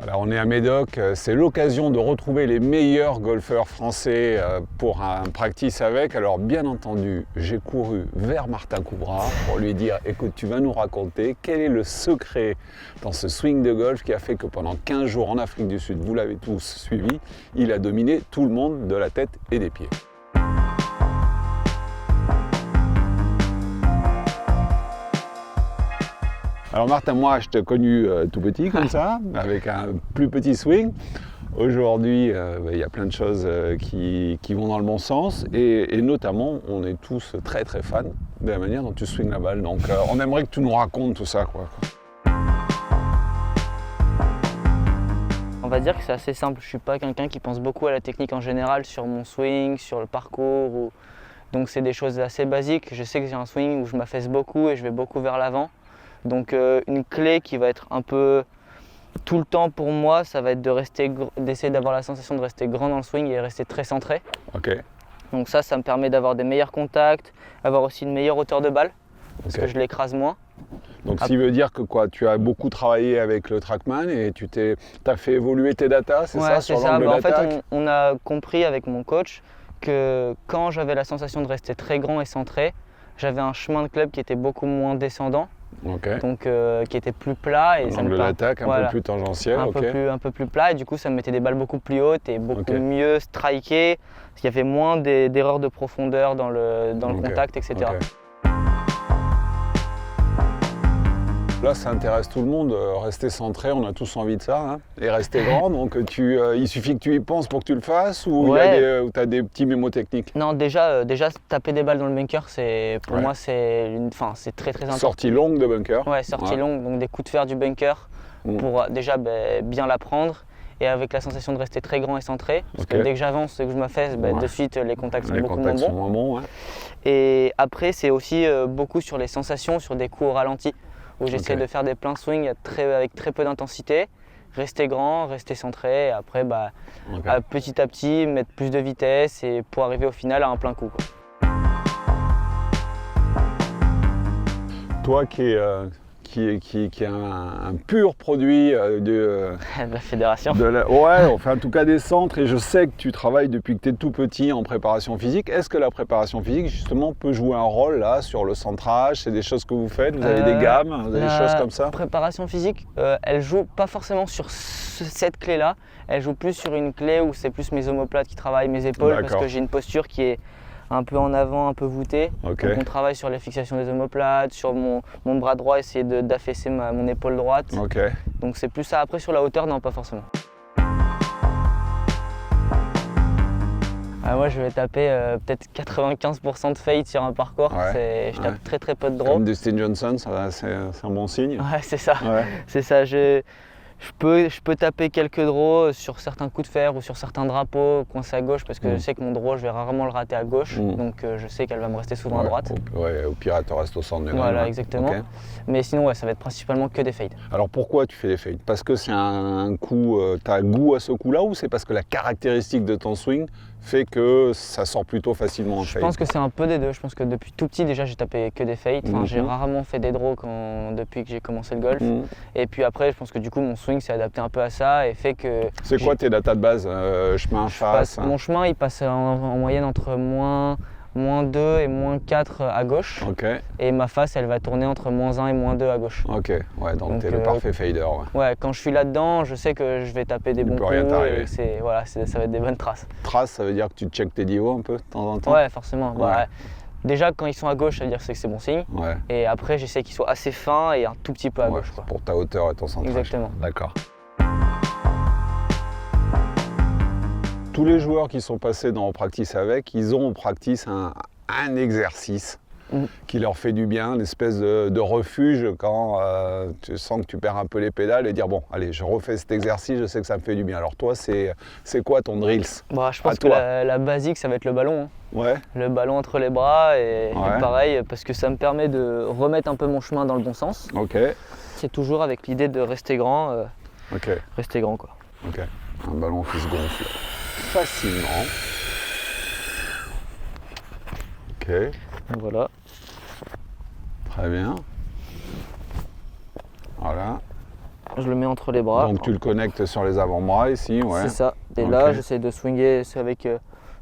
Alors on est à Médoc, c'est l'occasion de retrouver les meilleurs golfeurs français pour un practice avec. Alors bien entendu, j'ai couru vers Martin Koubra pour lui dire écoute, tu vas nous raconter quel est le secret dans ce swing de golf qui a fait que pendant 15 jours en Afrique du Sud, vous l'avez tous suivi, il a dominé tout le monde de la tête et des pieds. Alors Martin, moi je t'ai connu tout petit comme ça, avec un plus petit swing. Aujourd'hui, il y a plein de choses qui vont dans le bon sens et notamment, on est tous très très fans de la manière dont tu swings la balle. Donc on aimerait que tu nous racontes tout ça, quoi. On va dire que c'est assez simple. Je ne suis pas quelqu'un qui pense beaucoup à la technique en général sur mon swing, sur le parcours. Donc c'est des choses assez basiques. Je sais que j'ai un swing où je m'affaisse beaucoup et je vais beaucoup vers l'avant. Donc une clé qui va être un peu tout le temps pour moi, ça va être d'essayer d'avoir la sensation de rester grand dans le swing et rester très centré. Ok. Donc ça me permet d'avoir des meilleurs contacts, avoir aussi une meilleure hauteur de balle, parce que je l'écrase moins. Donc ça veut dire que quoi, tu as beaucoup travaillé avec le TrackMan et tu as fait évoluer tes datas, c'est ça, sur l'angle d'attaque? En fait, on a compris avec mon coach que quand j'avais la sensation de rester très grand et centré, j'avais un chemin de club qui était beaucoup moins descendant. Okay. Donc qui était plus plat et l'angle d'attaque un peu plus tangentiel, un peu plus plat et du coup ça me mettait des balles beaucoup plus hautes et beaucoup mieux strikées, parce qu'il y avait moins d'erreurs de profondeur dans le contact, etc. Là, ça intéresse tout le monde, rester centré, on a tous envie de ça, hein, et rester grand, donc il suffit que tu y penses pour que tu le fasses, ou tu as des petits mémos techniques? Non, déjà taper des balles dans le bunker, pour moi c'est très très important. Sortie longue de bunker? Ouais, sortie longue, donc des coups de fer du bunker, pour déjà bien la prendre, et avec la sensation de rester très grand et centré, parce que dès que j'avance et que je m'affaisse, de suite les contacts sont beaucoup moins bons. Et après c'est aussi beaucoup sur les sensations, sur des coups au ralenti, où j'essaie de faire des pleins swings avec très peu d'intensité, rester grand, rester centré, et après petit à petit mettre plus de vitesse et pour arriver au final à un plein coup, quoi. Toi qui est un pur produit de la fédération. Enfin en tout cas des centres, et je sais que tu travailles depuis que tu es tout petit en préparation physique. Est-ce que la préparation physique justement peut jouer un rôle là sur le centrage? C'est des choses que vous faites? Vous avez des gammes, vous avez des choses comme ça? La préparation physique, elle joue pas forcément sur cette clé-là, elle joue plus sur une clé où c'est plus mes omoplates qui travaillent, mes épaules, parce que j'ai une posture qui est un peu en avant, un peu voûté. Donc on travaille sur les fixations des omoplates, sur mon bras droit, essayer d'affaisser mon épaule droite. Donc c'est plus ça. Après sur la hauteur, non, pas forcément. Moi je vais taper peut-être 95% de fade sur un parcours. Je tape très très peu de draw. Comme Dustin Johnson, c'est un bon signe. Ouais, c'est ça. C'est ça. Je peux taper quelques draws sur certains coups de fer ou sur certains drapeaux coincés à gauche, parce que je sais que mon draw, je vais rarement le rater à gauche, donc je sais qu'elle va me rester souvent à droite. Au pire, elle te reste au centre du green. Voilà, exactement. Mais sinon, ça va être principalement que des fades. Alors pourquoi tu fais des fades? Parce que c'est un coup, tu as goût à ce coup-là, ou c'est parce que la caractéristique de ton swing fait que ça sort plutôt facilement en fade? Je pense que c'est un peu des deux. Je pense que depuis tout petit, déjà, j'ai tapé que des fades. J'ai rarement fait des draws depuis que j'ai commencé le golf. Et puis après, je pense que du coup, mon swing s'est adapté un peu à ça et fait que... C'est quoi tes datas de base? Chemin, face? Mon chemin, il passe en moyenne entre moins 2 et moins 4 à gauche. Et ma face, elle va tourner entre moins 1 et moins 2 à gauche. Donc t'es le parfait fader. Ouais, quand je suis là-dedans, je sais que je vais taper des bons coups. Et ça va être des bonnes traces. Traces, ça veut dire que tu checkes tes dios un peu de temps en temps? Ouais, forcément. Déjà, quand ils sont à gauche, ça veut dire que c'est bon signe. Et après, j'essaie qu'ils soient assez fins et un tout petit peu à gauche. Pour ta hauteur et ton centrage. Exactement. D'accord. Tous les joueurs qui sont passés dans Practice avec, ils ont en practice un exercice qui leur fait du bien, une espèce de refuge quand tu sens que tu perds un peu les pédales, et dire bon, allez, je refais cet exercice, je sais que ça me fait du bien. Alors toi, c'est quoi ton drills? Je pense que la basique, ça va être le ballon. Le ballon entre les bras, et pareil, parce que ça me permet de remettre un peu mon chemin dans le bon sens. C'est toujours avec l'idée de rester grand. Rester grand, quoi. Un ballon qui se gonfle facilement. Voilà. Très bien. Voilà. Je le mets entre les bras. Donc tu le connectes sur les avant-bras ici, ouais. C'est ça. Et là, j'essaie de swinger avec,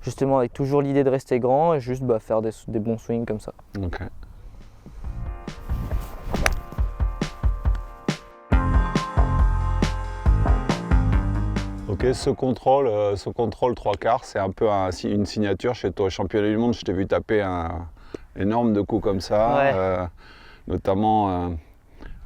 justement avec toujours l'idée de rester grand et juste faire des bons swings comme ça. Ok. Ok, ce contrôle 3/4, c'est un peu une signature chez toi. Championnat du monde, je t'ai vu taper un énorme de coups comme ça, notamment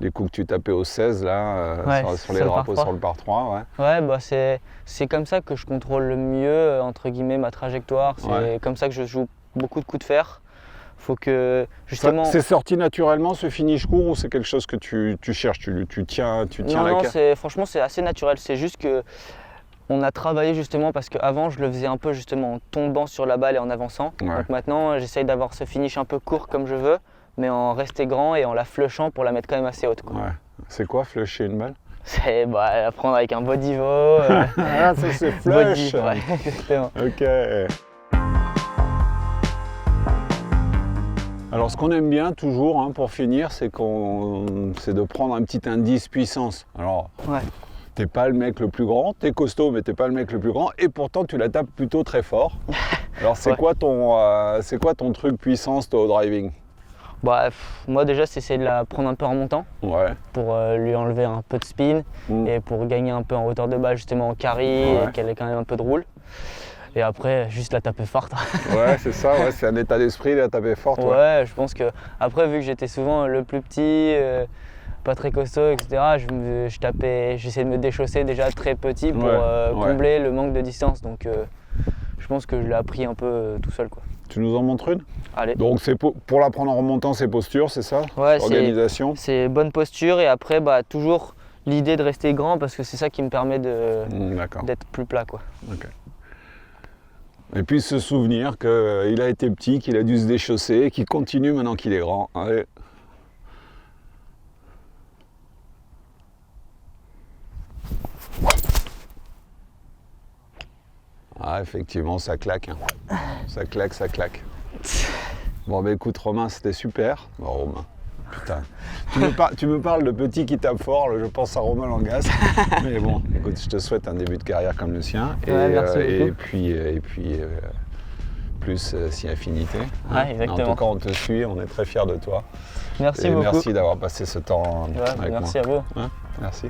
les coups que tu tapais au 16 là, sur les drapeaux sur le par 3. Ouais, bah c'est comme ça que je contrôle le mieux, entre guillemets, ma trajectoire. C'est comme ça que je joue beaucoup de coups de fer. Faut que justement. C'est sorti naturellement ce finish court ou c'est quelque chose que tu cherches, tu tiens la carte? Non, franchement c'est assez naturel. C'est juste que on a travaillé justement parce qu'avant je le faisais un peu justement en tombant sur la balle et en avançant. Donc maintenant j'essaye d'avoir ce finish un peu court comme je veux, mais en rester grand et en la flushant pour la mettre quand même assez haute, quoi. Ouais. C'est quoi flusher une balle? C'est la prendre avec un body voe. Ah, c'est flush. Body, exactement. Ok. Alors ce qu'on aime bien toujours, pour finir, c'est de prendre un petit indice puissance. Alors, t'es pas le mec le plus grand, t'es costaud, mais t'es pas le mec le plus grand, et pourtant tu la tapes plutôt très fort. Alors c'est quoi ton truc puissance toi, au driving? Moi déjà c'est essayer de la prendre un peu en remontant pour lui enlever un peu de spin et pour gagner un peu en hauteur de balle justement en carry et qu'elle ait quand même un peu de roule. Et après, juste la taper forte. Ouais, c'est ça, c'est un état d'esprit, la taper forte. Ouais, je pense que, après, vu que j'étais souvent le plus petit, pas très costaud, etc., j'essayais de me déchausser déjà très petit pour combler le manque de distance. Donc, je pense que je l'ai appris un peu tout seul, quoi. Tu nous en montres une? Allez. Donc, pour la prendre en remontant, c'est posture, c'est ça? Ouais, organisation. C'est bonne posture et après, toujours l'idée de rester grand parce que c'est ça qui me permet d'être plus plat, quoi. Okay. Et puis se souvenir qu'il a été petit, qu'il a dû se déchausser, qu'il continue maintenant qu'il est grand. Allez. Ah, effectivement, ça claque. Ça claque, ça claque. Bon, écoute, Romain, c'était super. Bon, Romain, putain. Tu me parles de petit qui tape fort, je pense à Romain Langas. Mais bon, écoute, je te souhaite un début de carrière comme le sien. Merci et puis plus si affinité. Exactement. En tout cas, on te suit, on est très fiers de toi. Merci beaucoup. Merci d'avoir passé ce temps avec moi. Merci à vous. Merci.